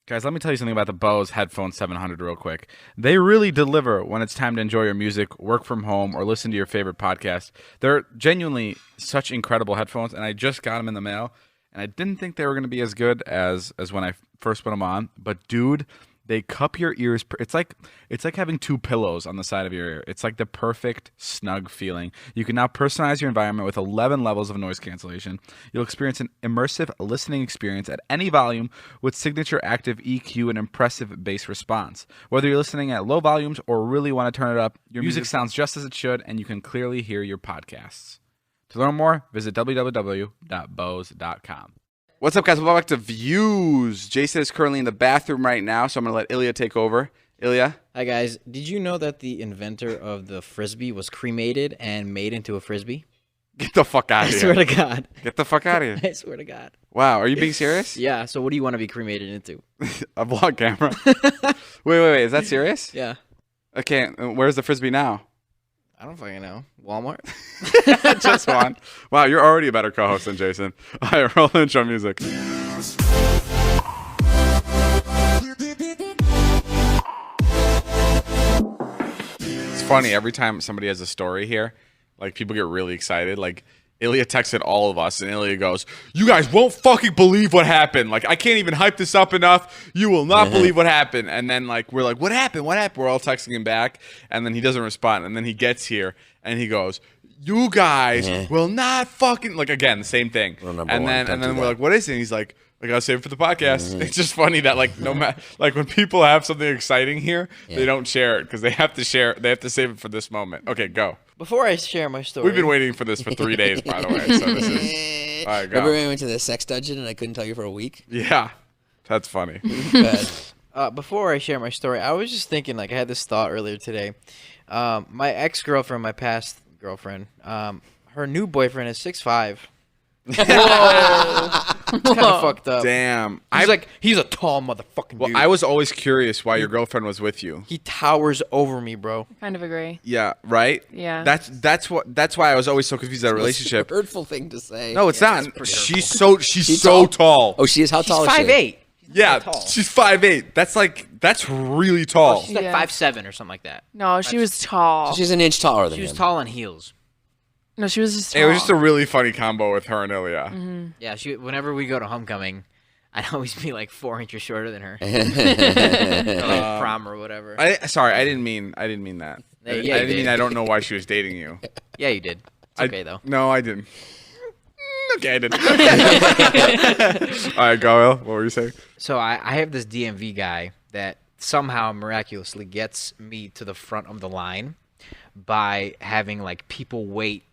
Guys, let me tell you something about the Bose Headphone 700 real quick. They really deliver when it's time to enjoy your music, work from home, or listen to your favorite podcast. They're genuinely such incredible headphones, and I just got them in the mail, and I didn't think they were going to be as good as when I first put them on. But, dude, they cup your ears. It's like having two pillows on the side of your ear. It's like the perfect snug feeling. You can now personalize your environment with 11 levels of noise cancellation. You'll experience an immersive listening experience at any volume with signature active EQ and impressive bass response. Whether you're listening at low volumes or really want to turn it up, your music sounds just as it should, and you can clearly hear your podcasts. To learn more, visit www.bose.com. What's up, guys? Welcome back to Views. Jason is currently in the bathroom right now, so I'm going to let Ilya take over. Ilya? Hi, guys. Did you know that the inventor of the Frisbee was cremated and made into a Frisbee? Get the fuck out of here. I swear to God. Get the fuck out of here. I swear to God. Wow, are you being serious? Yeah, so what do you want to be cremated into? A vlog camera. Wait. Is that serious? Yeah. Okay, where's the Frisbee now? I don't fucking know. Walmart? Just one. Wow, you're already a better co-host than Jason. All right, roll intro music. It's funny, every time somebody has a story here, like, people get really excited. Like, Ilya texted all of us, and Ilya goes, "You guys won't fucking believe what happened. Like, I can't even hype this up enough. You will not believe what happened." And then, like, we're like, "What happened? What happened?" We're all texting him back, and then he doesn't respond. And then he gets here, and he goes, "You guys will not fucking," like, again, the same thing. And then we're like, "What is it?" And he's like, "I gotta save it for the podcast." It's just funny that, like, no matter, like, when people have something exciting here, they don't share it because they have to share. They have to save it for this moment. Okay, go. Before I share my story. We've been waiting for this for 3 days, by the way. So this is all right. Go. Remember when we went to the sex dungeon and I couldn't tell you for a week? Yeah, that's funny. Before I share my story, I was just thinking, like, I had this thought earlier today. My ex-girlfriend, my past girlfriend, her new boyfriend is 6'5". Whoa. It's kind of fucked up. Damn. He's a tall motherfucking dude. Well, I was always curious why your girlfriend was with you. He towers over me, bro. Kind of agree. Yeah, right? Yeah. That's why I was always so confused at a relationship. It's a hurtful thing to say. No, it's not. She's so tall? tall. Oh, she is? How tall is she? 5'8". Yeah, she's 5'8". That's really tall. She's like 5'7" or something like that. No, she was tall. So she's an inch taller than She was him. tall on heels. No, she was just tall. It was just a really funny combo with her and Ilya. Yeah, whenever we go to homecoming, I'd always be like 4 inches shorter than her. Or like prom or whatever. Sorry, I didn't mean that. Yeah, I you didn't did. mean I don't know why she was dating you. Yeah, you did. It's okay, though. No, I didn't. Okay, I didn't. All right, go, Il. What were you saying? So I have this DMV guy that somehow miraculously gets me to the front of the line by having, like, people wait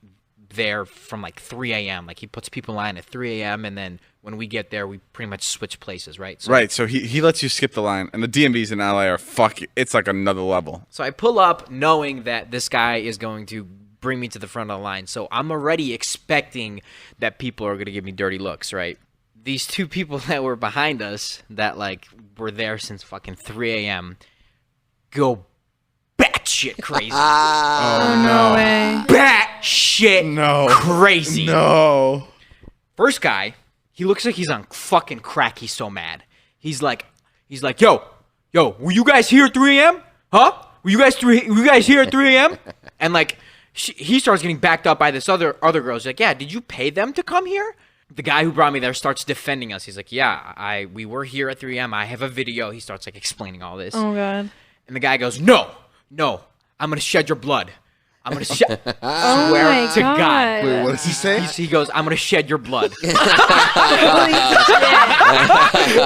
there from like 3 a.m. Like, he puts people in line at 3 a.m. and then when we get there, we pretty much switch places, right? So, Right, so he lets you skip the line, and the DMVs in LA are it's like another level. So I pull up knowing that this guy is going to bring me to the front of the line. So I'm already expecting that people are going to give me dirty looks, right? These two people that were behind us that, like, were there since fucking 3 a.m. go batshit crazy. Oh, no way. Batshit crazy. No. First guy, he looks like he's on fucking crack. He's so mad. He's like, yo, were you guys here at 3 a.m.? Huh? Were you guys here at 3 a.m.? And, like, he starts getting backed up by this other girl. He's like, yeah, did you pay them to come here? The guy who brought me there starts defending us. He's like, yeah, we were here at 3 a.m. I have a video. He starts, like, explaining all this. Oh, God. And the guy goes, no, I'm going to shed your blood. I'm going to shed. Oh, swear my to God. Wait, what does he say? He goes, I'm going to shed your blood. He Holy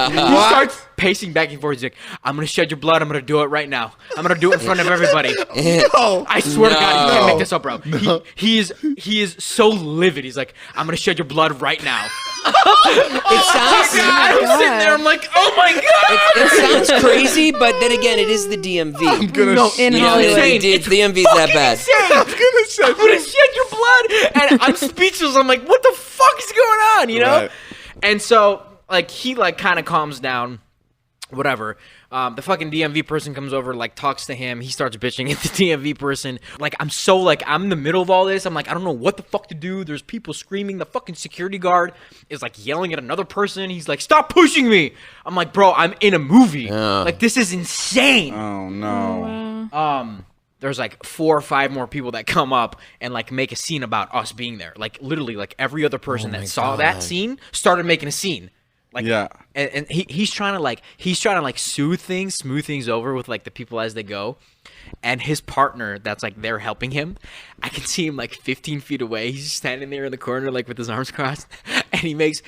shit. starts pacing back and forth. He's like, I'm going to shed your blood. I'm going to do it right now. I'm going to do it in front of everybody. No. I swear to God, you can't make this up, bro. No. He is so livid. He's like, I'm going to shed your blood right now. It sounds. I'm sitting there. I'm like, oh my God. It sounds crazy, but then again, it is the DMV. I'm gonna in You know, Hollywood. the DMV's that bad. I'm gonna shed your blood, and I'm speechless. I'm like, what the fuck is going on? You know? Right. And so, like, he, like, kind of calms down. Whatever. The fucking DMV person comes over, like, talks to him. He starts bitching at the DMV person. Like, I'm in the middle of all this. I'm like, I don't know what the fuck to do. There's people screaming. The fucking security guard is, like, yelling at another person. He's like, stop pushing me. I'm like, bro, I'm in a movie. Like, this is insane. Oh, no. There's, like, 4 or 5 more people that come up and, like, make a scene about us being there. Like, literally, like, every other person that saw that scene started making a scene. Like, Yeah. And he's trying to smooth things over with, like, the people as they go. And his partner that's, like, there helping him, I can see him, like, 15 feet away. He's standing there in the corner, like, with his arms crossed. And he makes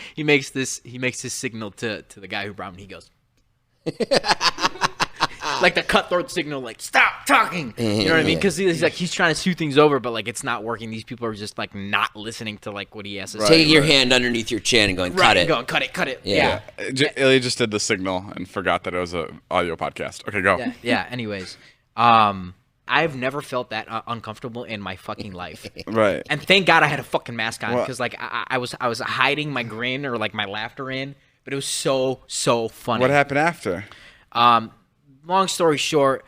his signal to the guy who brought him. He goes, like the cutthroat signal, like, stop talking. You know what I mean? Because he's trying to smooth things over, but, like, it's not working. These people are just, like, not listening to, like, what he has to say. Taking your hand underneath your chin and going, cut it. Going, cut it. Yeah. Ilya just did the signal and forgot that it was an audio podcast. Okay, go. Yeah. Anyways, I've never felt that uncomfortable in my fucking life. Right. And thank God I had a fucking mask on, because, like, I was hiding my grin or, like, my laughter in, but it was so funny. What happened after? Long story short,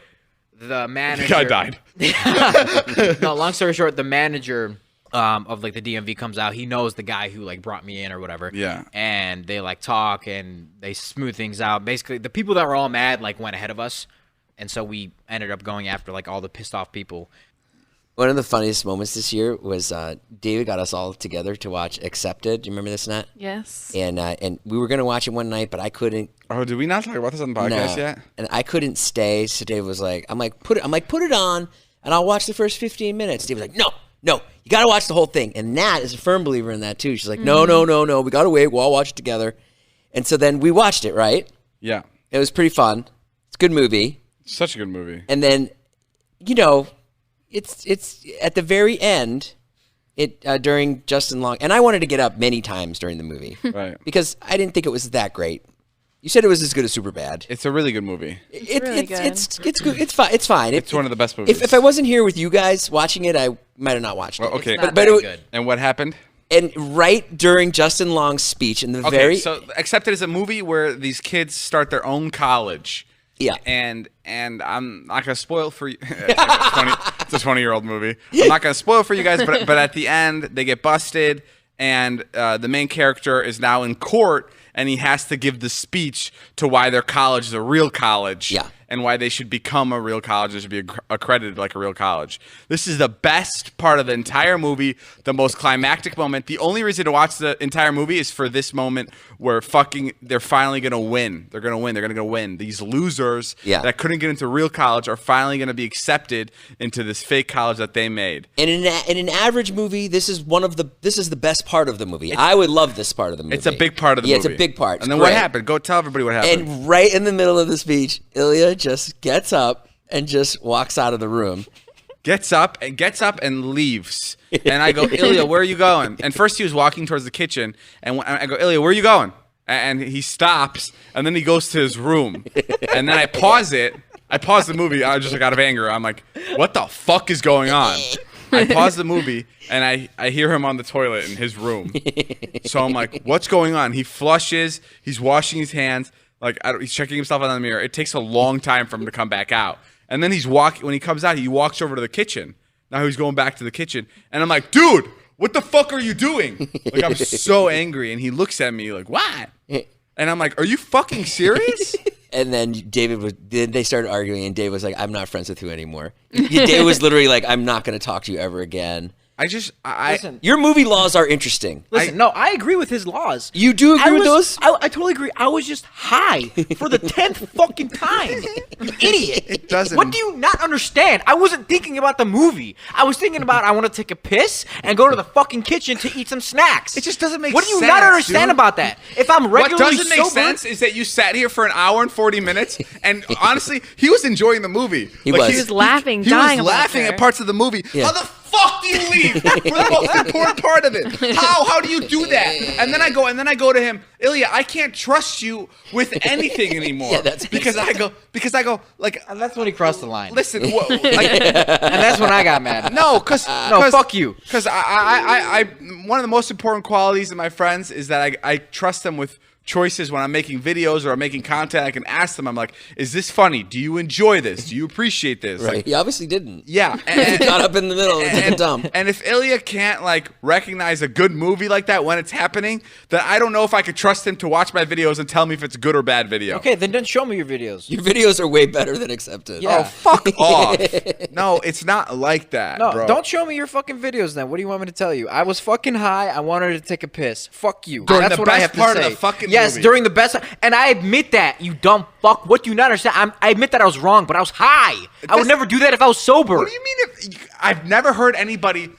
the manager... The guy died. No, long story short, the manager of, like, the DMV comes out. He knows the guy who, like, brought me in or whatever. Yeah. And they, like, talk and they smooth things out. Basically, the people that were all mad, like, went ahead of us. And so we ended up going after, like, all the pissed off people. One of the funniest moments this year was David got us all together to watch Accepted. Do you remember this, Nat? Yes. And we were going to watch it one night, but I couldn't. Oh, did we not talk about this on the podcast yet? And I couldn't stay. So Dave was like, put it on, and I'll watch the first 15 minutes. Dave was like, no, you got to watch the whole thing. And Nat is a firm believer in that too. She's like, no, we got to wait. We'll all watch it together. And so then we watched it, right? Yeah. It was pretty fun. It's a good movie. Such a good movie. And then, it's at the very end, during Justin Long, and I wanted to get up many times during the movie, Right. Because I didn't think it was that great. You said it was as good as Superbad. It's a really good movie. really good. It's good. It's fine. It's fine. It's one of the best movies. If I wasn't here with you guys watching it, I might have not watched it. Okay. It's not But that it- good. And what happened? And right during Justin Long's speech, in the Okay, so Accepted is a movie where these kids start their own college. Yeah. And I'm not gonna spoil for you. It's a 20-year-old movie. I'm not gonna spoil for you guys, but at the end they get busted, and the main character is now in court, and he has to give the speech to why their college is a real college. Yeah. And why they should become a real college. They should be accredited like a real college. This is the best part of the entire movie, the most climactic moment. The only reason to watch the entire movie is for this moment where they're finally going to win. They're going to win. They're going to win. These losers that couldn't get into real college are finally going to be accepted into this fake college that they made. And in an average movie, this is the best part of the movie. I would love this part of the movie. It's a big part of the movie. Yeah, it's a big part. And then what happened? Go tell everybody what happened. And right in the middle of the speech, Ilya just gets up and just walks out of the room. Gets up and leaves. And I go, Ilya, where are you going? And first he was walking towards the kitchen, and I go, Ilya, where are you going? And he stops, and then he goes to his room. And then I pause it. I pause the movie. I just out of anger. I'm like, what the fuck is going on? I pause the movie, and I hear him on the toilet in his room. So I'm like, what's going on? He flushes. He's washing his hands. Like, he's checking himself out in the mirror. It takes a long time for him to come back out. And then when he comes out, he walks over to the kitchen. Now he's going back to the kitchen. And I'm like, dude, what the fuck are you doing? Like, I'm so angry. And he looks at me like, what? And I'm like, are you fucking serious? And then they started arguing, and Dave was like, I'm not friends with you anymore. Dave was literally like, I'm not going to talk to you ever again. Listen, Your movie laws are interesting. no, I agree with his laws. You do agree with those? I totally agree. I was just high for the 10th fucking time. You idiot. It doesn't. What do you not understand? I wasn't thinking about the movie. I was thinking about I want to take a piss and go to the fucking kitchen to eat some snacks. It just doesn't make sense. What do you not understand about that? If I'm regularly What doesn't make sober, sense is that you sat here for an hour and 40 minutes, and honestly, he was enjoying the movie. He was. He was laughing, He dying was about laughing her. at parts of the movie. Yeah. How the fuck do you leave for the most important part of it? How do you do that? And then I go to him, Ilya, I can't trust you with anything anymore. Yeah, that's because I go like, and that's when he crossed the line. listen, And that's when I got mad. no, fuck you. Because I one of the most important qualities of my friends is that I trust them with choices when I'm making videos or I'm making content. I can ask them. I'm like, is this funny? Do you enjoy this? Do you appreciate this? Right. Like, He obviously didn't. yeah. He got up in the middle and took a dump. And if Ilya can't like recognize a good movie like that when it's happening, then I don't know if I could trust him to watch my videos and tell me if it's a good or bad video. Okay, then don't show me your videos. Your videos are way better than accepted. Yeah. Oh, fuck off. No, it's not like that, No, bro. don't show me your fucking videos then. What do you want me to tell you? I was fucking high. I wanted to take a piss. Fuck you. During That's the what I best have to part of say. the fucking yes, movie. during the best. And I admit that, you dumb fuck. What do you not understand? I admit that I was wrong, but I was high. I would never do that if I was sober. What do you mean? I've never heard anybody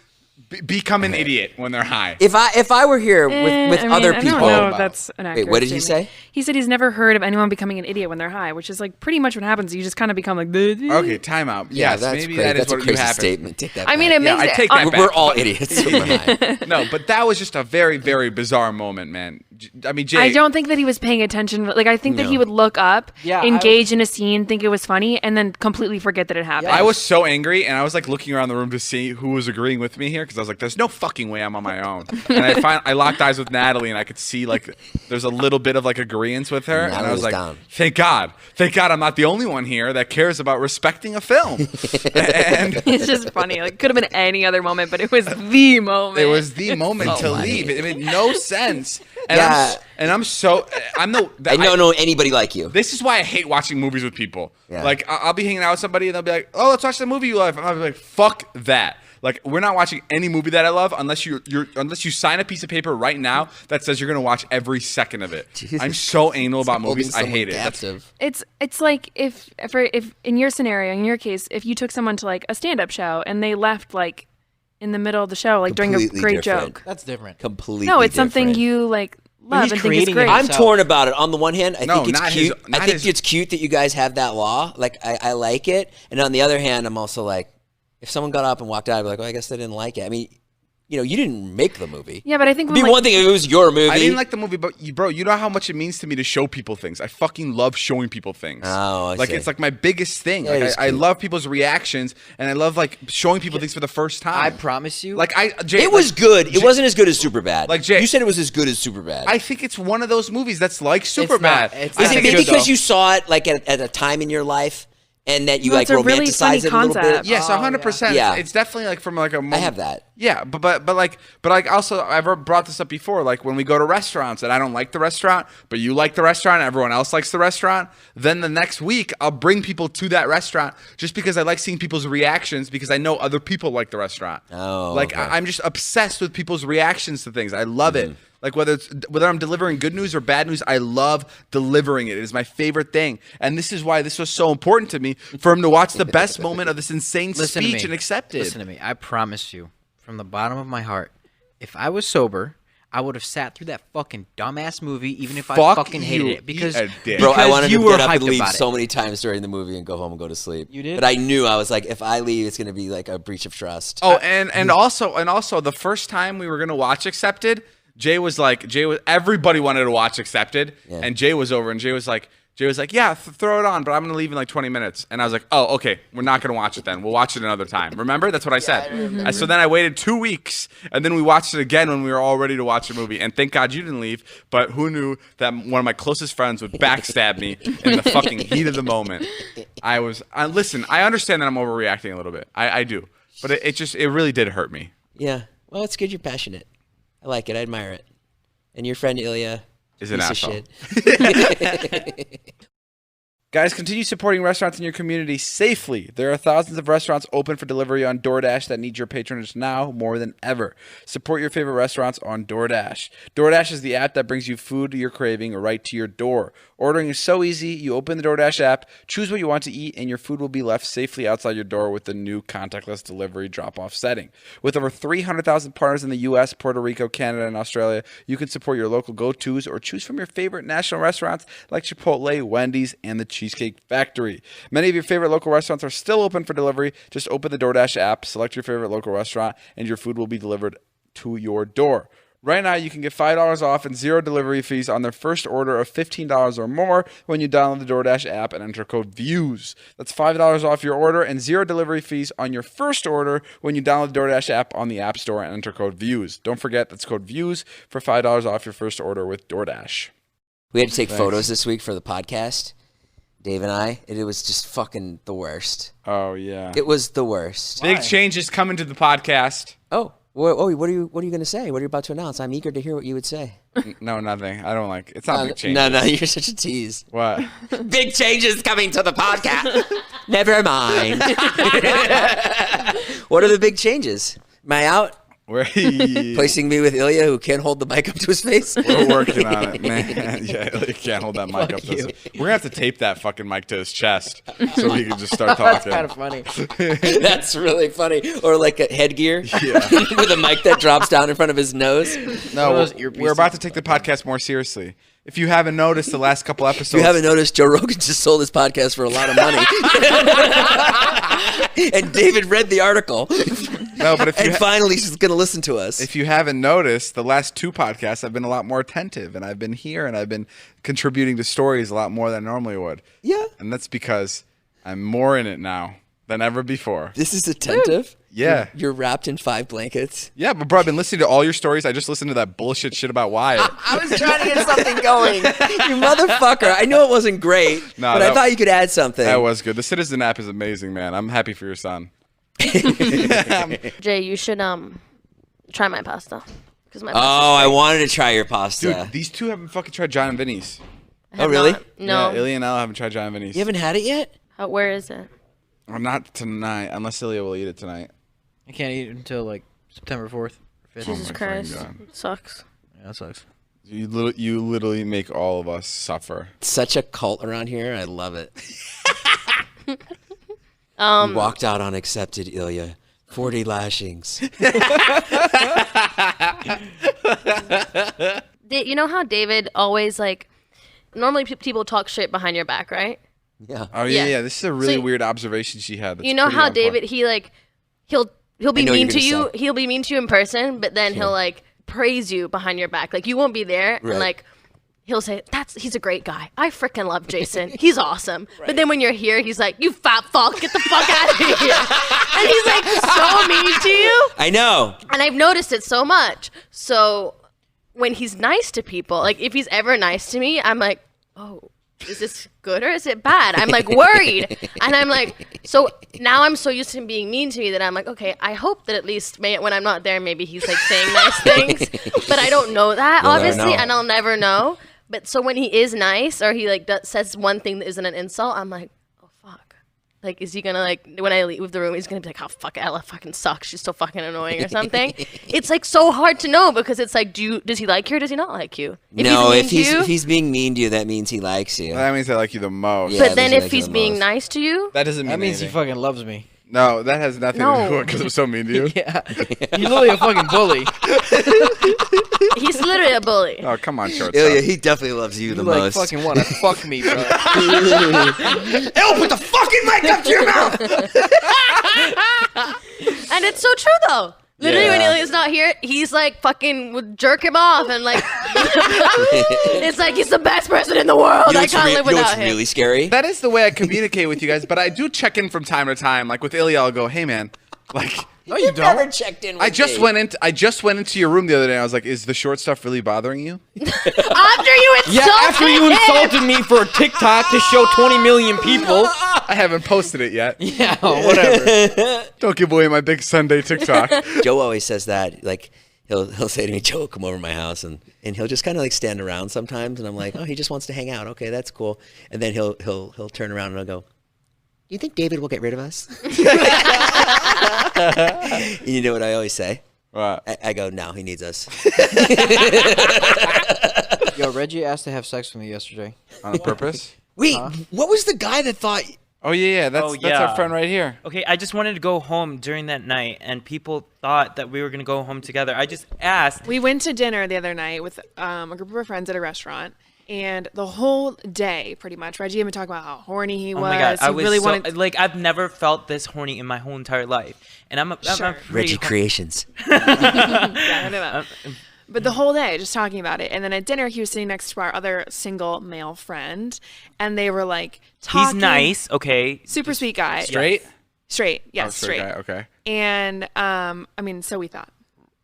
become an idiot when they're high. If I were here with I mean, other I people, don't know if that's an accurate wait, what did he statement. say? He said he's never heard of anyone becoming an idiot when they're high, which is like pretty much what happens. You just kind of become like, Okay, time out. Yeah, Yes, that's maybe crazy. that is That's a what you crazy happen. statement. Take that. I mean, back. it makes I it. take that back. We're all idiots. when we're high. No, but that was just a very, very bizarre moment, man. I mean, Jay. I don't think that he was paying attention. Like, I think that he No. would look up, Yeah, engage in a scene, think it was funny, and then completely forget that it happened. I was so angry, and I was like looking around the room to see who was agreeing with me here, because I was like, "There's no fucking way I'm on my own." And I locked eyes with Natalie, and I could see like there's a little bit of like agreement with her, and I was Natalie's like, down. "Thank God, I'm not the only one here that cares about respecting a film." And It's just funny. Like, could have been any other moment, but it was the moment. it was the moment to leave. It made no sense. And Yeah. I'm the. I don't know anybody like you. This is why I hate watching movies with people. Yeah. Like, I'll be hanging out with somebody and they'll be like, "Oh, let's watch the movie you love." And I'll be like, "Fuck that." Like, we're not watching any movie that I love unless you sign a piece of paper right now that says you're gonna watch every second of it. Jesus. I'm so anal about Holding movies. I hate it. someone That's- captive. It's like if in your scenario, in your case, if you took someone to like a stand-up show and they left like in the middle of the show, like during a Completely great different. joke. That's different. Completely. No, it's something different. you like love he's and think is creating it great. I'm himself. torn about it. On the one hand, I No, think it's not cute. his- not I think his- it's cute that you guys have that law. Like, I like it. And on the other hand, I'm also like, if someone got up and walked out, I'd be like, well, I guess they didn't like it. I mean, you know, you didn't make the movie. Yeah, but I think It'd be when, like, one thing if it was your movie. I didn't like the movie, but bro, you know how much it means to me to show people things. I fucking love showing people things. Oh, I like see. it's like my biggest thing. Yeah, it Like is I cute. love people's reactions, and I love like showing people things for the first time. I promise you. Like Jay, it was like, good. It Jay- wasn't as good as Superbad. Like, Jay- you said it was as good as Superbad. I think it's one of those movies that's like Superbad. not. It's I Is not it think good, maybe because though. you saw it like at a time in your life and that you Well, like it's a really romanticize funny it a little concept. bit? Yes, 100%. Yeah. It's definitely like from like a moment. I have that. Yeah, but like also I've brought this up before. Like when we go to restaurants and I don't like the restaurant, but you like the restaurant, and everyone else likes the restaurant. Then the next week I'll bring people to that restaurant just because I like seeing people's reactions because I know other people like the restaurant. Oh, like okay. I'm just obsessed with people's reactions to things. I love it. Like whether I'm delivering good news or bad news, I love delivering it. It is my favorite thing, and this is why this was so important to me for him to watch the best moment of this insane Listen to speech me. and accept it. Listen to me. I promise you, from the bottom of my heart, if I was sober, I would have sat through that fucking dumbass movie, even if I Fuck fucking hated you, it. Because, eat a dick. Bro, I because wanted you to were get up and hyped leave about so it. many times during the movie and go home and go to sleep. You did? But I knew, I was like, if I leave, it's going to be like a breach of trust. Oh, and also the first time we were gonna watch Accepted, everybody wanted to watch Accepted, Yeah. and Jay was over, and Jay was like, yeah, throw it on, but I'm gonna leave in like 20 minutes, and I was like, oh, okay, we're not gonna watch it then. We'll watch it another time. Remember? That's what I said. So then I waited 2 weeks, and then we watched it again when we were all ready to watch the movie. And thank God you didn't leave. But who knew that one of my closest friends would backstab me in the fucking heat of the moment? Listen, I understand that I'm overreacting a little bit. I do, but it really did hurt me. Yeah. Well, it's good you're passionate. I like it. I admire it. And your friend Ilya Is an piece of asshole. shit. Guys, continue supporting restaurants in your community safely. There are thousands of restaurants open for delivery on DoorDash that need your patronage now more than ever. Support your favorite restaurants on DoorDash. DoorDash is the app that brings you food you're craving right to your door. Ordering is so easy. You open the DoorDash app, choose what you want to eat, and your food will be left safely outside your door with the new contactless delivery drop-off setting. With over 300,000 partners in the U.S., Puerto Rico, Canada, and Australia, you can support your local go-tos or choose from your favorite national restaurants like Chipotle, Wendy's, and the Cheesecake Factory. Many of your favorite local restaurants are still open for delivery. Just open the DoorDash app, select your favorite local restaurant, and your food will be delivered to your door. Right now, you can get $5 off and zero delivery fees on their first order of $15 or more when you download the DoorDash app and enter code VIEWS. That's $5 off your order and zero delivery fees on your first order when you download the DoorDash app on the App Store and enter code VIEWS. Don't forget, that's code VIEWS for $5 off your first order with DoorDash. We had to take photos this week for the podcast, Dave and I, and it was just fucking the worst. Oh yeah. It was the worst. Big changes coming to the podcast. Oh, what are you going to say? What are you about to announce? I'm eager to hear what you would say. No, nothing. I don't like. It's not big changes. No, you're such a tease. What? Big changes coming to the podcast. Never mind. What are the big changes? Am I out? Placing me with Ilya, who can't hold the mic up to his face. We're working on it, man. Yeah, Ilya can't hold that mic up to his. We're gonna have to tape that fucking mic to his chest so he can just start talking. That's kind of funny. That's really funny. Or like a headgear with a mic that drops down in front of his nose. No, we're about to take the podcast more seriously. If you haven't noticed the last couple episodes, if you haven't noticed, Joe Rogan just sold his podcast for a lot of money. And David read the article. No, but if you finally she's going to listen to us. If you haven't noticed, the last 2 podcasts I've been a lot more attentive, and I've been here, and I've been contributing to stories a lot more than I normally would. Yeah. And that's because I'm more in it now than ever before. This is attentive? Yeah. You're wrapped in 5 blankets? Yeah, but bro, I've been listening to all your stories. I just listened to that bullshit shit about Wyatt. I was trying to get something going. You motherfucker. I know it wasn't great, but I thought you could add something. That was good. The Citizen app is amazing, man. I'm happy for your son. Jay, you should try my pasta. I wanted to try your pasta. Dude, these 2 haven't fucking tried John and Vinny's. Oh, really? No. Yeah, Ilya and I haven't tried John and Vinny's. You haven't had it yet? Where is it? Not tonight, unless Ilya will eat it tonight. I can't eat it until like September 4th. Jesus Christ. God. Sucks. Yeah, that sucks. You literally make all of us suffer. Such a cult around here. I love it. You walked out unaccepted, Ilya. 40 lashings. You know how David always normally people talk shit behind your back, right? Yeah. Oh yeah. This is a really weird observation she had. You know how David he'll be mean to you. Say. He'll be mean to you in person, but then he'll praise you behind your back. Like you won't be there, right. And he'll say, he's a great guy. I freaking love Jason. He's awesome. Right. But then when you're here, he's like, you fat fuck, get the fuck out of here. And he's so mean to you. I know. And I've noticed it so much. So when he's nice to people, if he's ever nice to me, I'm like, oh, is this good or is it bad? I'm worried. And I'm so now I'm so used to him being mean to me that I'm okay, I hope that at least when I'm not there, maybe he's saying nice things. But I don't know that, obviously, and I'll never know. But so when he is nice or he says one thing that isn't an insult, I'm oh fuck. Is he gonna when I leave the room, he's gonna be oh fuck, Ella fucking sucks. She's so fucking annoying or something. It's so hard to know because it's does he like you or does he not like you? If he's being mean to you, that means he likes you. Well, that means I like you the most. Yeah, but then if he's being nice to you, that doesn't mean that means anything. he fucking loves me. No, that has nothing to do with because I'm so mean to you. Yeah, you're literally a fucking bully. He's literally a bully. Oh, come on, short Ilya, he definitely loves you the most. Fucking want to fuck me, bro. Put the fucking mic up to your mouth. And it's so true, though. Literally, when Ilya's not here, he's fucking would jerk him off and it's he's the best person in the world. I can't live without him. Really scary. That is the way I communicate with you guys, but I do check in from time to time. With Ilya, I'll go, "Hey, man, no, you don't. Never checked in. With I just went into your room the other day. And I was like, "Is the short stuff really bothering you?" After you insulted me for a TikTok to show 20 million people. I haven't posted it yet. Yeah, whatever. Don't give away my big Sunday TikTok. Joe always says that. He'll say to me, "Joe, come over to my house," and he'll just kind of stand around sometimes, and I'm like, "Oh, he just wants to hang out. Okay, that's cool." And then he'll turn around and I'll go, "Do you think David will get rid of us?" And you know what I always say? What? I go, "No, he needs us." Yo, Reggie asked to have sex with me yesterday. On purpose? Wait, what was the guy that thought? Oh yeah, that's our friend right here. Okay, I just wanted to go home during that night, and people thought that we were gonna go home together. I just asked. We went to dinner the other night with a group of our friends at a restaurant, and the whole day, pretty much, Reggie had been talking about how horny he was. Oh my god, I was really so, I've never felt this horny in my whole entire life, and I'm Reggie Creations. Yeah, I know that. But the whole day, just talking about it. And then at dinner, he was sitting next to our other single male friend. And they were talking. He's nice, okay. Super sweet guy. Straight? Straight, yes, straight guy, okay. And, so we thought.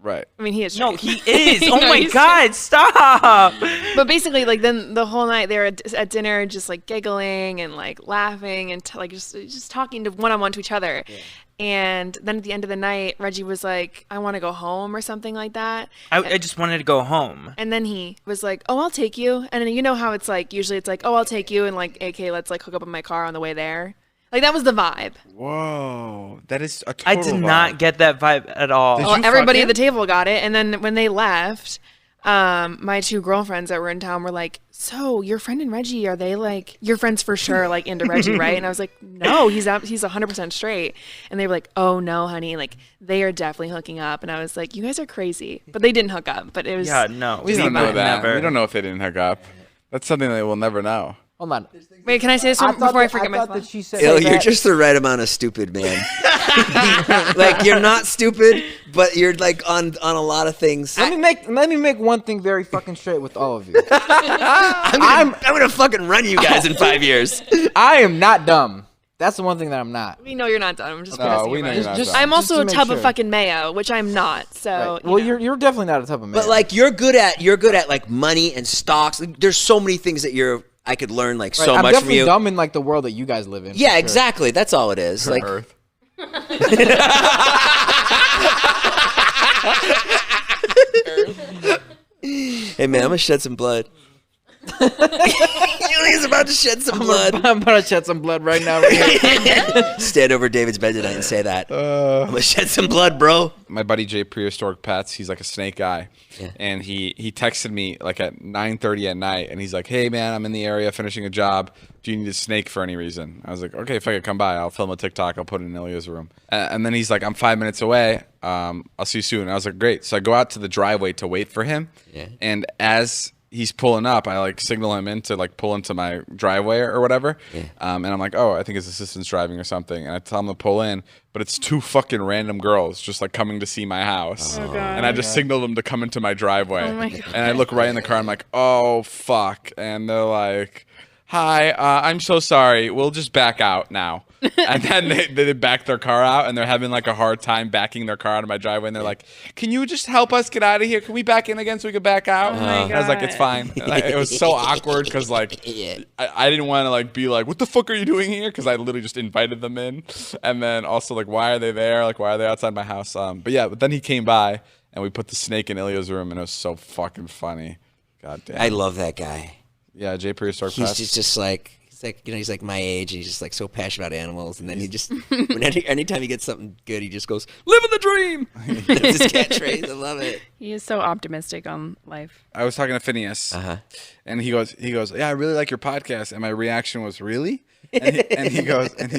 Right. I mean, he is. No, straight. he is. Oh No, my he's God, stop. But basically, like then the whole night they were at dinner, just like giggling and like laughing and like just talking to one-on-one to each other. Yeah. And then at the end of the night, Reggie was like, "I want to go home" or something like that. I just wanted to go home. And then he was like, "Oh, I'll take you." And you know how it's like usually it's like, "Oh, I'll take you," and like, "AK, let's like hook up in my car on the way there." Like that was the vibe. Whoa, that is a I total did vibe. not get that vibe at all. Did Well, you everybody fuck at the table got it, and then when they left, my two girlfriends that were in town were like, "So your friend and Reggie, are they like your friends for sure, like into Reggie, right?" And I was like, "No, he's 100% straight." And they were like, "Oh no, honey, like they are definitely hooking up." And I was like, "You guys are crazy," but they didn't hook up. But it was We don't know that. Never. We don't know if they didn't hook up. That's something that we'll never know. Hold on. Wait, can I say this before I forget my thought thought? that she said You're that- just the right amount of stupid, man. Like you're not stupid, but you're like on a lot of things. Let me make one thing very fucking straight with all of you. I'm gonna fucking run you guys in 5 years. I am not dumb. That's the one thing that I'm not. We know you're not done. I'm just No, messing we you know about you're it. not Just- dumb. I'm also to a make tub sure. of fucking mayo, which I'm not. So Right. you Well, know. you're definitely not a type of man. But like you're good at like money and stocks. Like, there's so many things that I could learn like so I'm much from definitely you. dumb in like the world that you guys live in. Yeah, for sure. exactly. That's all it is. Like Earth. hey man, I'm gonna shed some blood. Ilya's about to shed some blood. I'm about to shed some blood right now. Right here. Stand over David's bed tonight and say that. I'm gonna shed some blood, bro. My buddy Jay Prehistoric Pets, he's like a snake guy. Yeah. And he texted me like at 9:30 at night and he's like, "Hey man, I'm in the area finishing a job. Do you need a snake for any reason?" I was like, "Okay, if I could come by, I'll film a TikTok, I'll put it in Ilya's room." And then he's like, "I'm 5 minutes away. I'll see you soon." And I was like, "Great." So I go out to the driveway to wait for him. Yeah. And as he's pulling up, I like signal him in to like pull into my driveway or whatever. Yeah. And I'm like, "Oh, I think his assistant's driving or something." And I tell him to pull in, but it's two fucking random girls just like coming to see my house. Oh, God. And I just signaled them to come into my driveway. Oh, my God. And I look right in the car. I'm like, "Oh, fuck." And they're like, "Hi, I'm so sorry. We'll just back out now." And then they back their car out, and they're having like a hard time backing their car out of my driveway. And they're like, "Can you just help us get out of here? Can we back in again so we can back out?" Oh my I was like, "It's fine." And it was so awkward because like Yeah. I didn't want to like be like, "What the fuck are you doing here?" Because I literally just invited them in, and then also like, why are they there? Like, why are they outside my house? But then he came by, and we put the snake in Ilya's room, and it was so fucking funny. God damn. I love that guy. Yeah, Jay Prehistoric He's Pets. just like he's like my age and he's just like so passionate about animals, and then he just anytime he gets something good he just goes, "Living the dream." That's his catchphrase. I love it. He is so optimistic on life. I was talking to Phineas, Uh-huh. and he goes, "Yeah, I really like your podcast." And my reaction was, "Really?" And he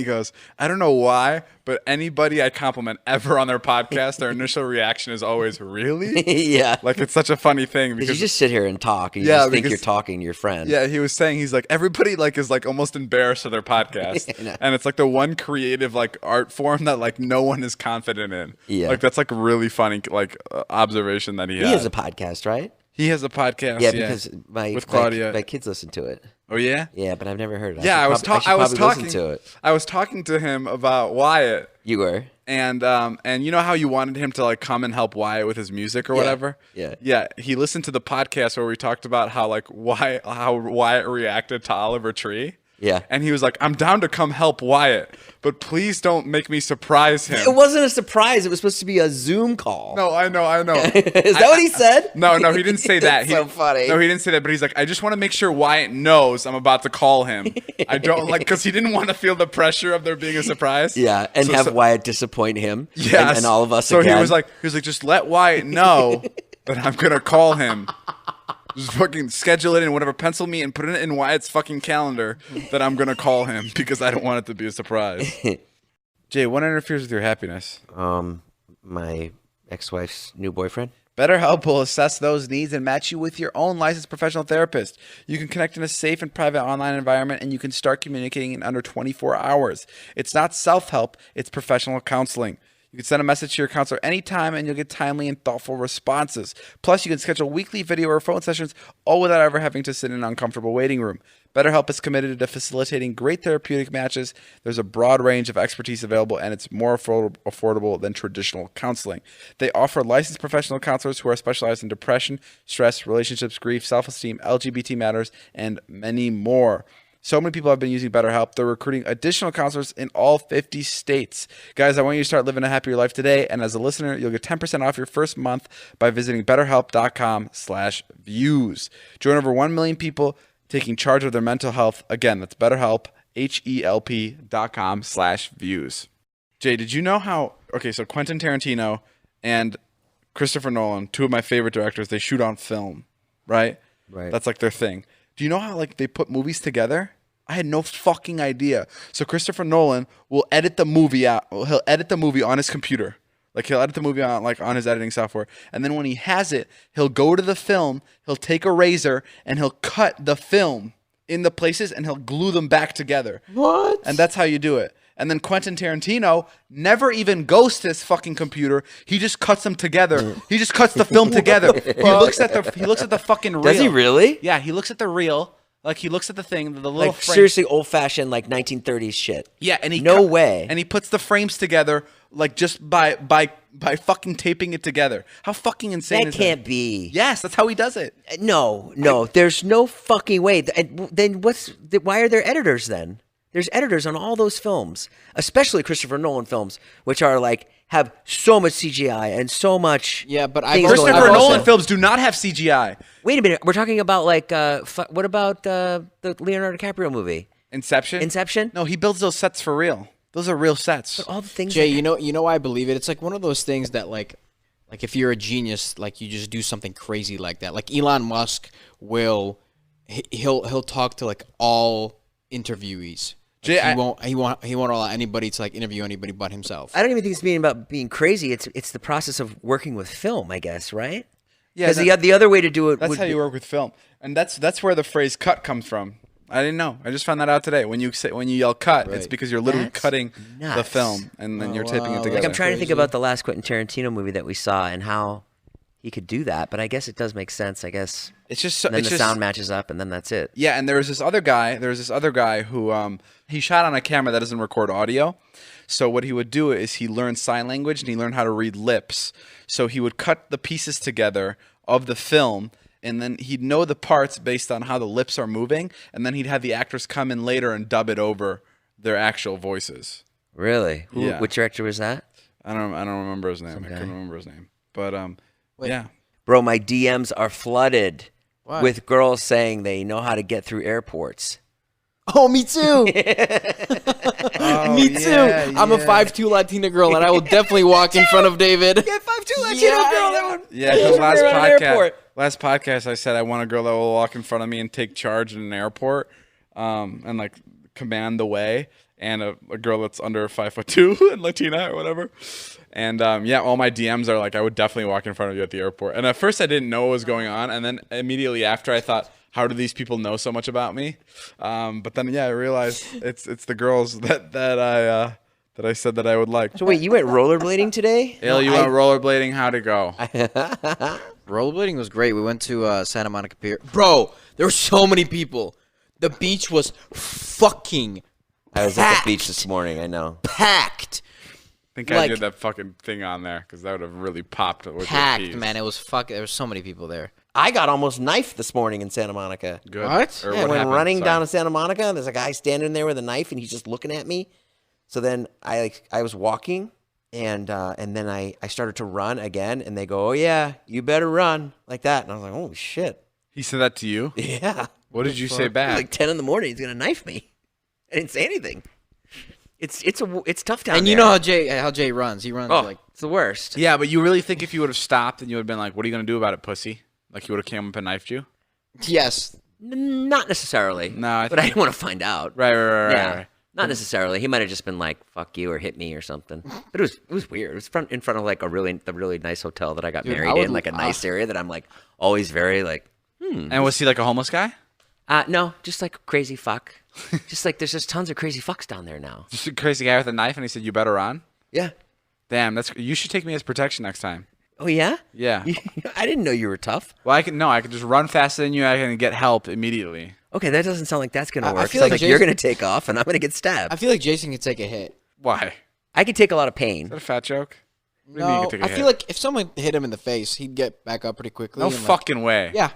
goes, "I don't know why, but anybody I compliment ever on their podcast, their initial reaction is always, 'Really?'" Yeah. Like it's such a funny thing Because because you just sit here and talk and you Yeah, just think because- you're talking to your friend. yeah, he was saying he's like everybody like is like almost embarrassed of their podcast, I know. and it's like the one creative like art form that like no one is confident in. Yeah. like that's like a really funny like observation that he He has a podcast, right? He has a podcast. Yeah, because with Claudia. my kids listen to it. Oh yeah. Yeah, but I've never heard it. Yeah, I was should probably talking listen to it. I was talking to him about Wyatt, You were. and you know how you wanted him to like come and help Wyatt with his music or Yeah, whatever. yeah. He listened to the podcast where we talked about how Wyatt reacted to Oliver Tree. Yeah. And he was like, "I'm down to come help Wyatt, but please don't make me surprise him." It wasn't a surprise. It was supposed to be a Zoom call. No, I know. Is that what he said? No, he didn't say that. That's so funny. No, he didn't say that. But he's like, "I just want to make sure Wyatt knows I'm about to call him. I don't like," because he didn't want to feel the pressure of there being a surprise. Yeah, and So- have so- Wyatt disappoint him. Yes. and all of us So again. he was like, "Just let Wyatt know that I'm gonna call him. Just fucking schedule it in, whatever, pencil me and put it in Wyatt's fucking calendar that I'm gonna call him because I don't want it to be a surprise." Jay, what interferes with your happiness? My ex-wife's new boyfriend. BetterHelp will assess those needs and match you with your own licensed professional therapist. You can connect in a safe and private online environment, and you can start communicating in under 24 hours. It's not self-help, it's professional counseling. You can send a message to your counselor anytime, and you'll get timely and thoughtful responses. Plus, you can schedule weekly video or phone sessions, all without ever having to sit in an uncomfortable waiting room. BetterHelp is committed to facilitating great therapeutic matches. There's a broad range of expertise available, and it's more affordable than traditional counseling. They offer licensed professional counselors who are specialized in depression, stress, relationships, grief, self-esteem, LGBT matters, and many more. So many people have been using BetterHelp. They're recruiting additional counselors in all 50 states. Guys, I want you to start living a happier life today. And as a listener, you'll get 10% off your first month by visiting BetterHelp.com/views. Join over 1 million people taking charge of their mental health. Again, that's BetterHelp, HELP.com/views. Jay, did you know how, so Quentin Tarantino and Christopher Nolan, two of my favorite directors, they shoot on film, right? Right. That's like their thing. Do you know how they put movies together? I had no fucking idea. So Christopher Nolan will edit the movie out. He'll edit the movie on his computer. He'll edit the movie on his editing software. And then when he has it, he'll go to the film, he'll take a razor, and he'll cut the film in the places, and he'll glue them back together. What? And that's how you do it. And then Quentin Tarantino never even goes to his fucking computer. He just cuts them together. He just cuts the film together. He looks at the fucking reel. Does he really? Yeah, he looks at the reel. He looks at the thing, the little frame. Seriously old-fashioned 1930s shit. Yeah, and No way. And he puts the frames together just by fucking taping it together. How fucking insane is that? That can't be. Yes, that's how he does it. No. There's no fucking way. Then why are there editors then? There's editors on all those films, especially Christopher Nolan films, which are have so much CGI and so much. Yeah, but Christopher Nolan films do not have CGI. Wait a minute, we're talking about what about the Leonardo DiCaprio movie? Inception? No, he builds those sets for real. Those are real sets. But all the things. Jay, you know why I believe it? It's one of those things that if you're a genius, you just do something crazy like that. Elon Musk he'll talk to all interviewees. Jay, he won't allow anybody to interview anybody but himself. I don't even think it's about being crazy. It's the process of working with film, I guess, right? Yeah, because the other way to do it. That's how you work with film, and that's where the phrase "cut" comes from. I didn't know. I just found that out today. When you yell "cut," it's because you're literally cutting the film, and then you're taping it together. I'm trying to think about the last Quentin Tarantino movie that we saw and how he could do that, but I guess it does make sense. I guess it's just and then the sound matches up, and then that's it. Yeah, and there was this other guy who he shot on a camera that doesn't record audio. So what he would do is he learned sign language and he learned how to read lips. So he would cut the pieces together of the film, and then he'd know the parts based on how the lips are moving, and then he'd have the actors come in later and dub it over their actual voices. Really? Yeah. Which director was that? I don't remember his name. I couldn't remember his name. But yeah. Bro, my DMs are flooded Why? with girls saying they know how to get through airports. Oh, me too. Me too. yeah, I'm a 5'2" Latina girl, and I will definitely walk in front of David. Yeah, 5'2" Latino girl. That one. Yeah, because last podcast I said I want a girl that will walk in front of me and take charge in an airport, and command the way, and a girl that's under 5'2" and Latina or whatever. And all my DMs are I would definitely walk in front of you at the airport. And at first I didn't know what was going on, and then immediately after I thought, how do these people know so much about me? But then I realized it's the girls that I said that I would like. So wait, you went rollerblading today? Ilya, you went rollerblading? How'd it go? Rollerblading was great. We went to Santa Monica Pier. Bro, there were so many people. The beach was fucking I was at the beach this morning. I know. packed. I think I did that fucking thing on there because that would have really popped. With Packed, man. It was There were so many people there. I got almost knifed this morning in Santa Monica. Good. What? Or Yeah, I went happened? running Sorry. down to Santa Monica. There's a guy standing there with a knife, and he's just looking at me. So then I was walking, and then I started to run again, and they go, "Oh yeah, you better run," like that. And I was like, "Oh shit." He said that to you? Yeah. What did you say It was back? 10 in the morning. He's gonna knife me. I didn't say anything. It's tough down there. And you know how Jay runs. He runs it's the worst. Yeah, but you really think if you would have stopped and you would have been like, what are you going to do about it, pussy? Like you would have came up and knifed you? yes. Not necessarily. No, but I didn't want to find out. Right. Yeah. Not necessarily. He might have just been like, "Fuck you" or hit me or something. But it was weird. It was in front of the really nice hotel that I got married in, a nice area that I'm always very And was he like a homeless guy? No, just a crazy fuck. Just there's just tons of crazy fucks down there now. Just a crazy guy with a knife and he said, you better run? Yeah. Damn, you should take me as protection next time. Oh yeah? Yeah. I didn't know you were tough. Well, I can just run faster than you. I can get help immediately. Okay, that doesn't sound like that's gonna I work. feel Sounds like like you're Jason- gonna take off and I'm gonna get stabbed. I feel like Jason can take a hit. Why? I can take a lot of Is pain. that a fat joke? What do you mean you No, can take a I hit? feel like if someone hit him in the face, he'd get back up pretty quickly. No and, like- fucking way. Yeah,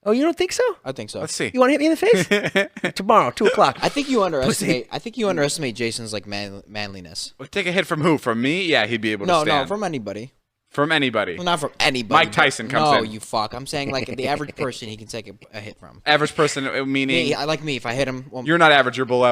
Oh, you don't think so? I think so. Let's see. You want to hit me in the face? Tomorrow, 2:00. I think you underestimate. I think you underestimate Jason's like manliness. Well, take a hit from who? From me? Yeah, he'd be able to No, stand. from anybody. From anybody. Well, not from anybody. Mike Tyson comes no, in. No, you fuck. I'm saying like the average person he can take a hit from. Average person, meaning Me, I like me. If I hit him, well, you're not average. You're below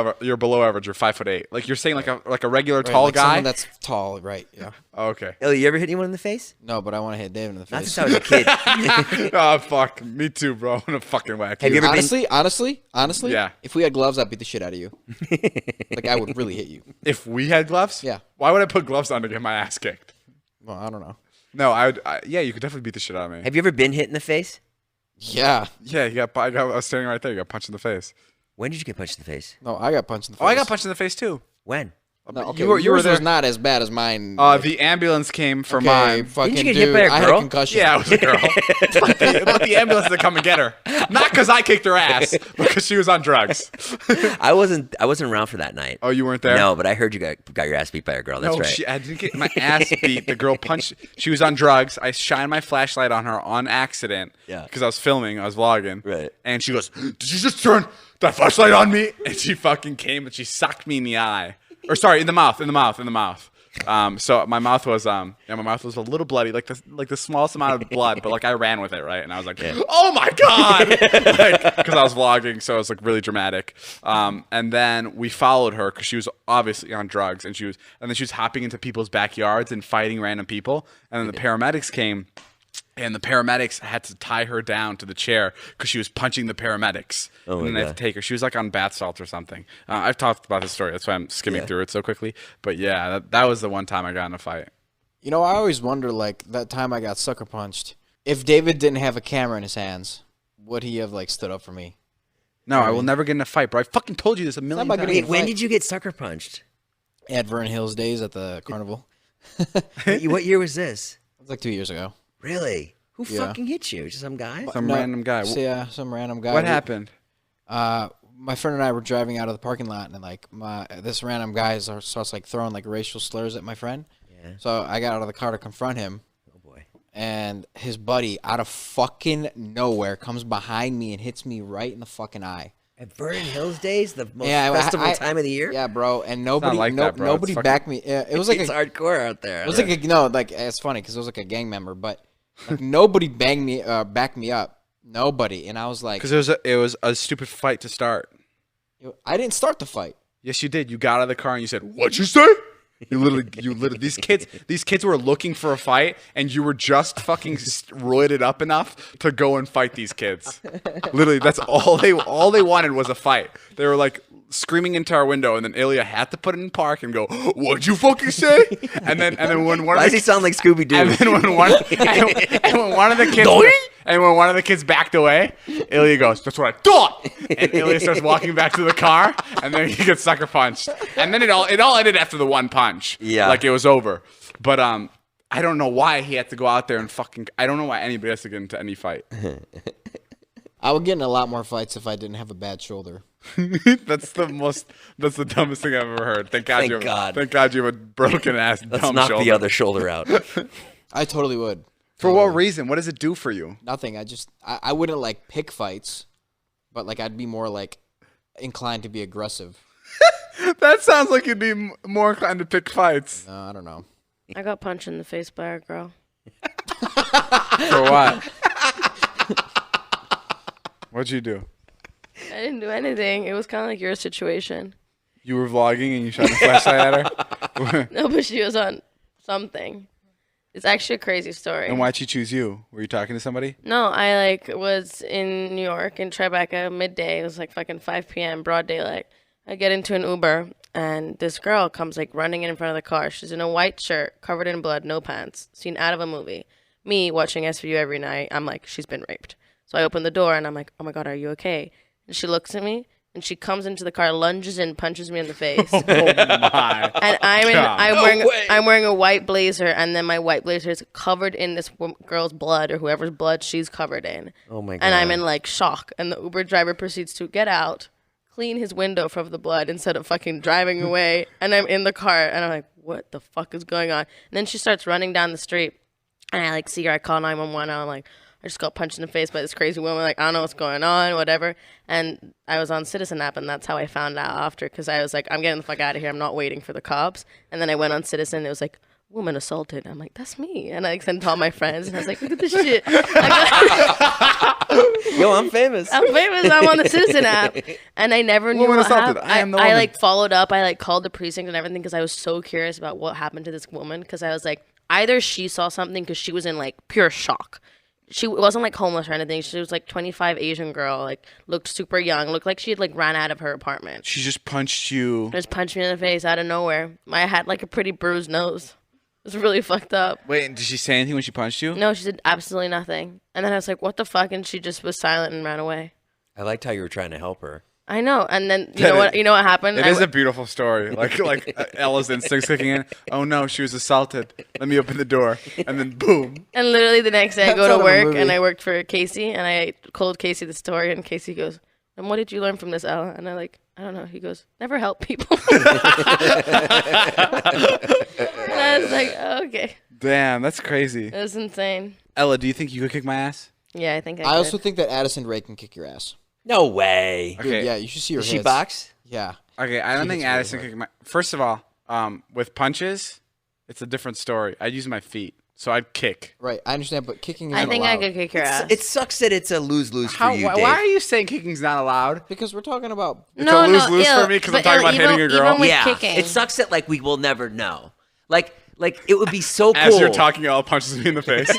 average. You're 5'8". Like you're saying, like a regular right, tall like guy. someone that's tall, right? Yeah. Oh, okay. Ellie, you ever hit anyone in the face? No, but I want to hit David in the Not face. since I was a kid. Oh fuck, me too, bro. I'm gonna fucking whack Have you ever Honestly, Yeah. If we had gloves, I'd beat the shit out of you. Like I would really hit you. If we had gloves, Yeah. Why would I put gloves on to get my ass kicked? Well, I don't know. No, yeah, you could definitely beat the shit out of me. Have you ever been hit in the face? Yeah. Yeah, I was standing right there. You got punched in the face. When did you get punched in the face? No, I got punched in the face. Oh, I got punched in the face too. When? No, okay, you were yours there. was not as bad as mine. The ambulance came for okay, mine. fucking Didn't you get hit dude, by a I had girl? a concussion. Yeah, it was a girl. But the ambulance to come and get her. Not because I kicked her ass, because she was on drugs. I wasn't around for that night. Oh, you weren't there? No, but I heard you got your ass beat by a girl. That's No, right. I didn't get my ass beat. The girl punched. She was on drugs. I shined my flashlight on her on accident. Yeah. Because I was filming. I was vlogging. Right. And she goes, "Did you just turn that flashlight on me?" And she fucking came and she sucked me in the eye. Or sorry, in the mouth. So my mouth was my mouth was a little bloody, like the smallest amount of blood, but like I ran with it, right? And I was like, "Oh my god!" Because I was vlogging, so it was like really dramatic. And then we followed her because she was obviously on drugs, and then she was hopping into people's backyards and fighting random people. And then the paramedics came. And the paramedics had to tie her down to the chair because she was punching the paramedics. Oh and then my they had God. to take her. She was like on bath salts or something. I've talked about this story. That's why I'm skimming through it so quickly. But yeah, that was the one time I got in a fight. You know, I always wonder, like, that time I got sucker punched. If David didn't have a camera in his hands, would he have, like, stood up for me? No, I will never get in a fight, bro. I fucking told you this a million about times. getting Wait, when fight. did you get sucker punched? At Vernon Hills days at the carnival. What year was this? It was like 2 years ago. Really? Who Yeah. fucking hit you? Just some guy? Some random guy. So, yeah, some random guy. What happened? My friend and I were driving out of the parking lot, and like this random guy starts like throwing like racial slurs at my friend. Yeah. So I got out of the car to confront him, Oh boy. and his buddy, out of fucking nowhere, comes behind me and hits me right in the fucking eye. At Vernon Hills days, the most Yeah, festival I- time of the year. Yeah, bro, and nobody, like that, bro. nobody It's fucking- backed me. Yeah, it was like It's a, hardcore out there. it was like a no, like it's funny because it was like a gang member, but like, nobody backed me up. Nobody, and I was like, Because it was a stupid fight to start. I didn't start the fight. Yes, you did. You got out of the car and you said, "What'd you say?" You literally. These kids were looking for a fight, and you were just fucking roided up enough to go and fight these kids. Literally, that's all they wanted was a fight. They were like screaming into our window, and then Ilya had to put it in park and go, "What'd you fucking say?" And then when one Why of does the he sound like Scooby Doo? and then when one of the kids backed away, Ilya goes, "That's what I thought." And Ilya starts walking back to the car, and then he gets sucker punched. And then it all ended after the one punch. Yeah. like it was over. But I don't know why he had to go out there and fucking. I don't know why anybody has to get into any fight. I would get in a lot more fights if I didn't have a bad shoulder. That's the dumbest thing I've ever heard. Thank God Thank you have a broken ass Let's dumb knock shoulder. the other shoulder out. I totally would. For what reason? What does it do for you? Nothing. I wouldn't like pick fights, but like I'd be more like inclined to be aggressive. That sounds like you'd be more inclined to pick fights. I don't know. I got punched in the face by a girl. For what? What'd you do? I didn't do anything. It was kind of like your situation. You were vlogging and you shot a flashlight at her? No, but she was on something. It's actually a crazy story. And why'd she choose you? Were you talking to somebody? No, I like was in New York in Tribeca midday. It was like fucking 5 p.m. broad daylight. I get into an Uber and this girl comes like running in front of the car. She's in a white shirt, covered in blood, no pants, seen out of a movie. Me watching SVU every night, I'm like, she's been raped. So I open the door and I'm like, oh my God, are you okay? And she looks at me And she comes into the car, lunges in, punches me in the face. Oh my! And I'm wearing a white blazer, and then my white blazer is covered in this girl's blood or whoever's blood she's covered in. Oh my god! And I'm in like shock. And the Uber driver proceeds to get out, clean his window from the blood instead of fucking driving away. And I'm in the car, and I'm like, what the fuck is going on? And then she starts running down the street, and I like see her. I call 911. I'm like, I just got punched in the face by this crazy woman. Like, I don't know what's going on, whatever. And I was on Citizen app, and that's how I found out after, because I was like, I'm getting the fuck out of here. I'm not waiting for the cops. And then I went on Citizen, and it was like, woman assaulted. I'm like, that's me. And I sent all my friends, and I was like, look at this shit. Yo, I'm famous. I'm famous. I'm on the Citizen app. And I never knew Woman what assaulted. happened. I am the I woman. like followed up. I like called the precinct and everything because I was so curious about what happened to this woman, because I was like, either she saw something, because she was in like pure shock. She wasn't like homeless or anything. She was like 25 Asian girl, like looked super young, looked like she had like ran out of her apartment. She just punched you. Just punched me in the face out of nowhere. I had like a pretty bruised nose. It was really fucked up. Wait, did she say anything when she punched you? No, she did absolutely nothing. And then I was like, what the fuck? And she just was silent and ran away. I liked how you were trying to help her. I know. And then you know what happened? It is a beautiful story. Like Ella's instincts kicking in. Oh no, she was assaulted. Let me open the door. And then boom. And literally the next day I That's go out to of a work movie. and I worked for Casey, and I told Casey the story, and Casey goes, and what did you learn from this, Ella? And I'm like, I don't know. He goes, never help people. And I was like, oh, okay. Damn, that's crazy. It was insane. Ella, do you think you could kick my ass? Yeah, I think I I could. also think that Addison Rae can kick your ass. No way. Dude, Okay. yeah, you should see her Is she hits. box? Yeah. Okay, I don't She think hits really Addison hard. could kick my. First of all, with punches, it's a different story. I'd use my feet, so I'd kick. Right, I understand, but kicking is I think I allowed. could kick your ass. It sucks that it's a lose-lose for you, Why Dave. are you saying kicking's not allowed? Because we're talking about... It's a lose-lose for me because I'm but talking about even- hitting a girl. even with Yeah, kicking. it sucks that like we will never know. Like it would be so cool. As you're talking, Ella punches me in the face.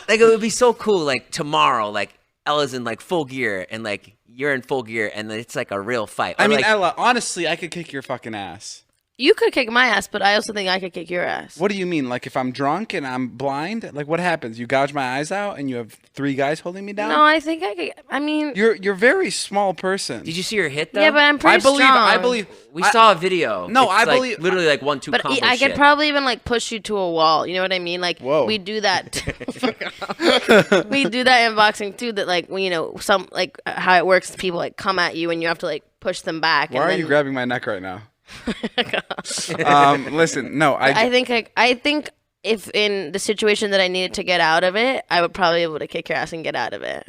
Like it would be so cool. Like tomorrow, like Ella's in like full gear, and like you're in full gear, and it's like a real fight. I Or, mean, like, Ella, honestly, I could kick your fucking ass. You could kick my ass, but I also think I could kick your ass. What do you mean? Like if I'm drunk and I'm blind, like what happens? You gouge my eyes out and you have 3 guys holding me down? No, I think I could. I mean, You're a very small person. did you see her hit though? yeah, but I'm pretty I strong. believe. We saw a video. No, It's I like believe- literally like 1-2 But combo I shit. could probably even like push you to a wall. You know what I mean? Like Whoa. we do that. We do that in boxing too. That like when, you know, some like how it works. People like come at you and you have to like push them back. Why and are then, you grabbing my neck right now? Listen, no, I think if in the situation that I needed to get out of it, I would probably be able to kick your ass and get out of it.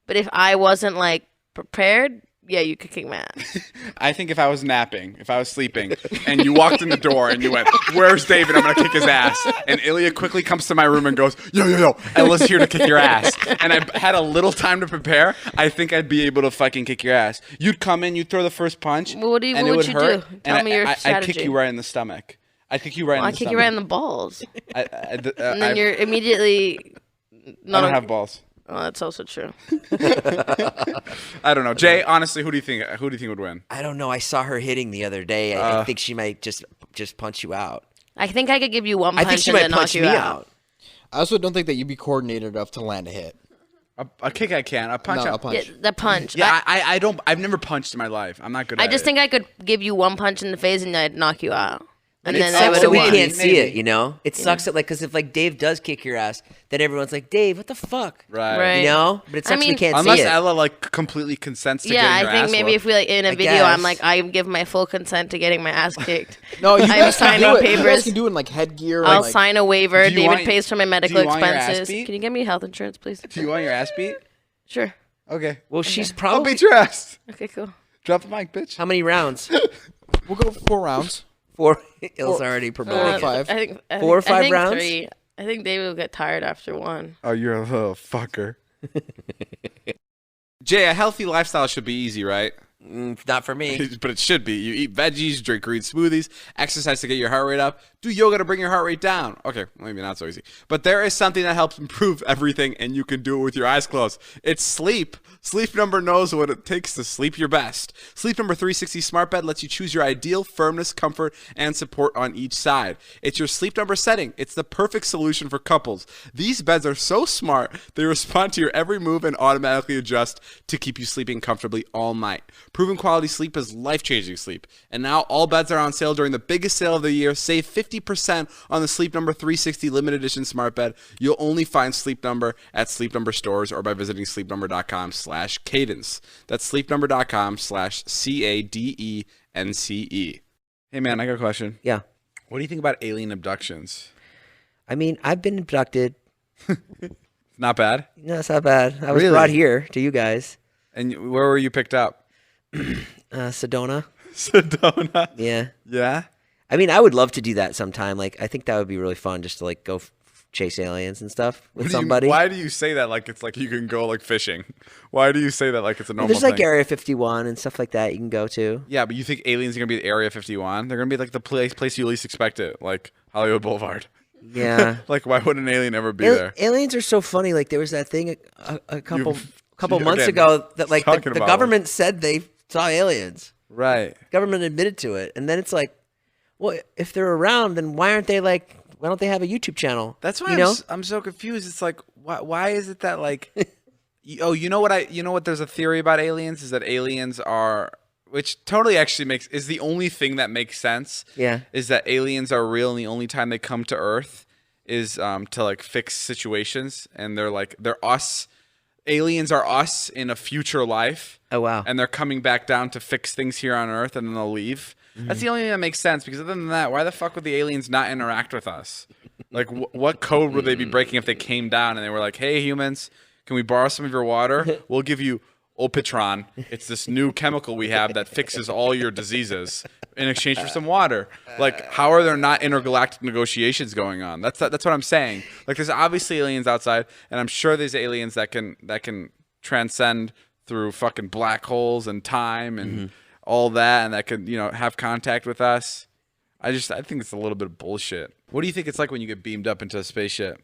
But if I wasn't like prepared, yeah, you could kick my ass. I think if I was napping, if I was sleeping, and you walked in the door and you went, "Where's David? I'm gonna kick his ass." And Ilya quickly comes to my room and goes, "Yo, Ella's here to kick your ass." And I had a little time to prepare. I think I'd be able to fucking kick your ass. You'd come in, you'd throw the first punch, Well, what do you- and what it would would you hurt. do? and Tell me your I'd kick strategy. you right in the stomach. I'd kick you right Well, I in the kick stomach. you right in the balls, and and then you're immediately. I Not don't have balls. Oh, that's also true. I don't know. Jay, honestly, who do you think would win? I don't know. I saw her hitting the other day. I think she might just punch you out. I think I could give you one I punch think she and might then knock punch you me out. out. I also don't think that you'd be coordinated enough to land a hit. A kick I can. A punch. No, I- a punch. Yeah, the punch. Yeah, I don't. I've never punched in my life. I'm not good I at just it. think I could give you one punch in the face and I'd knock you out. And It then I sucks would that have we won. can't see Maybe. it, you know? It sucks that, like, because if, like, Dave does kick your ass, then everyone's like, Dave, what the fuck? Right. Right. You know? But it I sucks we mean- can't Unless see it. Ella like completely consents to Yeah, getting I her think ass maybe whooped. if we like in a I video, I'm guess. like, I give my full consent to getting my ass kicked. No, you I'm guys can signing do it. You papers. guys can do it in, like, headgear. I'll like, sign a waiver. Do you David want- pays for my medical do you want your ass expenses. beat? Can you give me health insurance, please? Do you want your ass beat? Sure. Okay. Well, she's I'll probably... beat your ass. Okay, cool. Drop the mic, bitch. How many rounds? We'll go 4 rounds. 4. Il's already promoting it. 5. I think 4 or 5 I think rounds? 3. I think David will get tired after 1. Oh, you're a little fucker. Jay, a healthy lifestyle should be easy, right? Not for me. But it should be. You eat veggies, drink green smoothies, exercise to get your heart rate up, do yoga to bring your heart rate down. Okay, maybe not so easy. But there is something that helps improve everything, and you can do it with your eyes closed. It's sleep. Sleep Number knows what it takes to sleep your best. Sleep Number 360 Smart Bed lets you choose your ideal firmness, comfort, and support on each side. It's your Sleep Number setting. It's the perfect solution for couples. These beds are so smart, they respond to your every move and automatically adjust to keep you sleeping comfortably all night. Proven quality sleep is life-changing sleep. And now all beds are on sale during the biggest sale of the year. Save 50% on the Sleep Number 360 limited edition smart bed. You'll only find Sleep Number at Sleep Number stores or by visiting sleepnumber.com/cadence. That's sleepnumber.com/cadence. Hey man, I got a question. Yeah. What do you think about alien abductions? I mean, I've been abducted. Not bad. No, it's not bad. I was Really? brought here to you guys. And where were you picked up? Sedona. Sedona. Yeah. Yeah. I mean, I would love to do that sometime. Like, I think that would be really fun just to like go chase aliens and stuff with somebody. Why do you say that like it's like you can go like fishing? Why do you say that like it's a normal There's like thing? Area 51 and stuff like that you can go to. Yeah, but you think aliens are gonna be at Area 51? They're gonna be like the place you least expect it, like Hollywood Boulevard. Yeah. Like, why would an alien ever be there? Aliens are so funny. Like, there was that thing a couple Yeah, months okay. ago that like Talking the about government said they saw aliens. Right. Government admitted to it, and then it's like, well, if they're around, then why don't they have a YouTube channel? That's why I'm so confused. It's like, why is it that like, you know what? There's a theory about aliens is that aliens are, which totally actually is the only thing that makes sense. Yeah. Is that aliens are real and the only time they come to Earth is to like fix situations, and they're us. Aliens are us in a future life. Oh wow. And they're coming back down to fix things here on Earth, and then they'll leave. That's the only thing that makes sense, because other than that, why the fuck would the aliens not interact with us? Like, what code would they be breaking if they came down and they were like, hey, humans, can we borrow some of your water? We'll give you Opitron. It's this new chemical we have that fixes all your diseases in exchange for some water. Like, how are there not intergalactic negotiations going on? That's what I'm saying. Like, there's obviously aliens outside, and I'm sure there's aliens that can transcend through fucking black holes and time and all that, and that could, have contact with us. I think it's a little bit of bullshit. What do you think it's like when you get beamed up into a spaceship?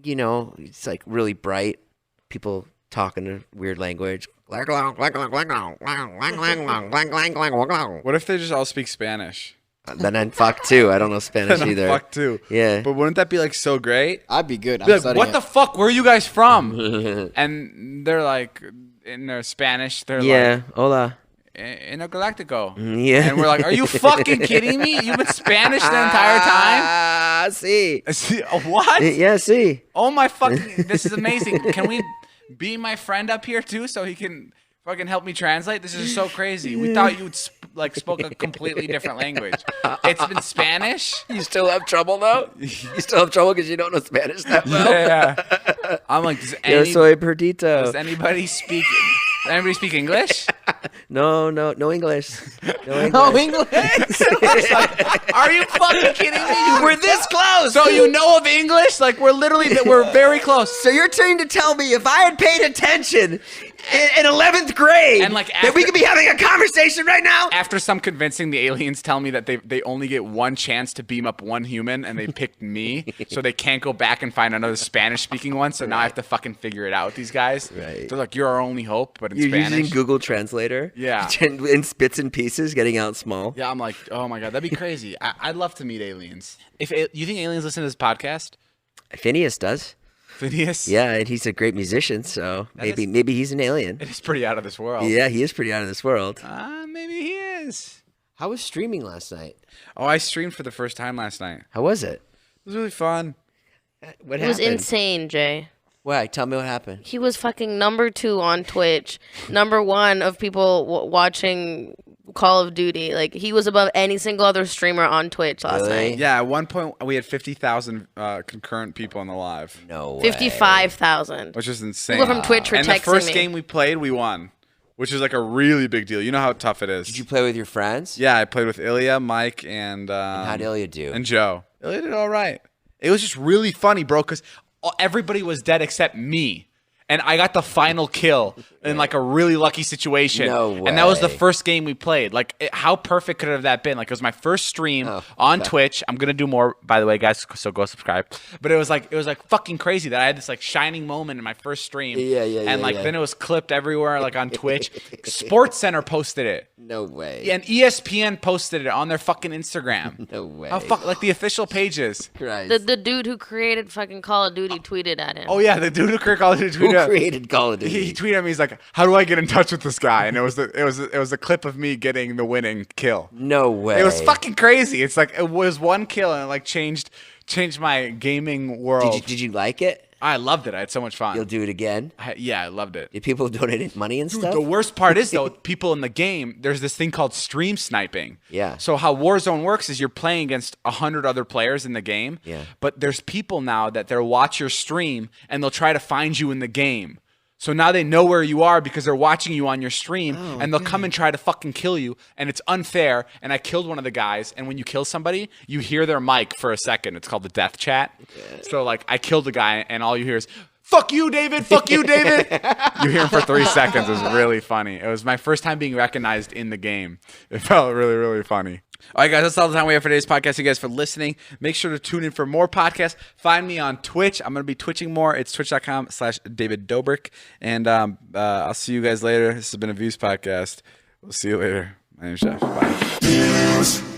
It's like really bright. People talking a weird language. What if they just all speak Spanish? Then I'm fucked too. I don't know Spanish Then I'm either. fucked too. Yeah. But wouldn't that be like so great? I'd be good. Be I'm like, studying what it. the fuck? Where are you guys from? And they're like, in their Spanish, they're Yeah. Hola. like, in a Galactico. Yeah. And we're like, are you fucking kidding me? You've been Spanish the entire time? Ah, sí. What? Yeah, sí. Oh my fucking! This is amazing. Can we beam my friend up here too, so he can fucking help me translate? This is so crazy. We thought you spoke a completely different language. It's been Spanish. You still have trouble though? You still have trouble because you don't know Spanish that well? Yeah. I'm like, Yo soy perdito. does anybody speak English? No English. No English. Are you fucking kidding me? We're this close. So you know of English? Like we're very close. So you're trying to tell me if I had paid attention in 11th grade, And, like, that we could be having a conversation right now? After some convincing, the aliens tell me that they only get one chance to beam up one human, and they picked me, so they can't go back and find another Spanish-speaking one. So now I have to fucking figure it out with these guys. Right. They're like, you're our only hope, but in You're Spanish. using Google Translator? Yeah. In bits and pieces, getting out small. Yeah, I'm like, oh my god, that'd be crazy. I'd love to meet aliens. You think aliens listen to this podcast? Phineas does. Phineas? Yeah, and he's a great musician, so maybe he's an alien. It is pretty out of this world. Yeah, he is pretty out of this world. Maybe he is. How was streaming last night? Oh, I streamed for the first time last night. How was it? It was really fun. What It was happened? insane, Jay. Why? Tell me what happened. He was fucking number 2 on Twitch, number 1 of people watching Call of Duty. Like, he was above any single other streamer on Twitch last Really? night. Yeah, at one point we had 50,000 concurrent people on the live, No way. 55,000. which is insane. People from Twitch were And the texting first me. game we played, we won, which is like a really big deal. You know how tough it is. Did you play with your friends? Yeah, I played with Ilya, Mike, and How'd Ilya do? and Joe. Ilya did all right. It was just really funny, bro, because everybody was dead except me. And I got the final kill. in like a really lucky situation. No And that was the way. first game we played. Like, how perfect could have that been? Like, it was my first stream on Twitch. I'm gonna do more, by the way, guys. So go subscribe. But it was like fucking crazy that I had this like shining moment in my first stream. And like then it was clipped everywhere, like on Twitch. Sports Center posted it. No way. And ESPN posted it on their fucking Instagram. No way. How like the official pages. Christ. The dude who created fucking Call of Duty tweeted at him. Oh yeah, the dude who created Call of Duty tweeted. Who created Call of Duty? He tweeted at me. He's like, "How do I get in touch with this guy?" And it was a clip of me getting the winning kill. No way. It was fucking crazy. It's like it was one kill and it like changed my gaming world. Did you like it? I loved it. I had so much fun. You'll do it again? Yeah, I loved it. Did people donate money and stuff? The worst part is though, people in the game, there's this thing called stream sniping. Yeah. So how Warzone works is you're playing against 100 other players in the game. Yeah. But there's people now that they'll watch your stream and they'll try to find you in the game. So now they know where you are because they're watching you on your stream, and they'll come and try to fucking kill you, and it's unfair. And I killed one of the guys, and when you kill somebody, you hear their mic for a second. It's called the death chat. So like I killed the guy, and all you hear is "Fuck you, David! Fuck you, David!" You hear him for 3 seconds. It was really funny. It was my first time being recognized in the game. It felt really, really funny. All right, guys, that's all the time we have for today's podcast. Thank you guys for listening. Make sure to tune in for more podcasts. Find me on Twitch. I'm going to be twitching more. It's twitch.com/David Dobrik. And I'll see you guys later. This has been a Views podcast. We'll see you later. My name's Jeff. Bye.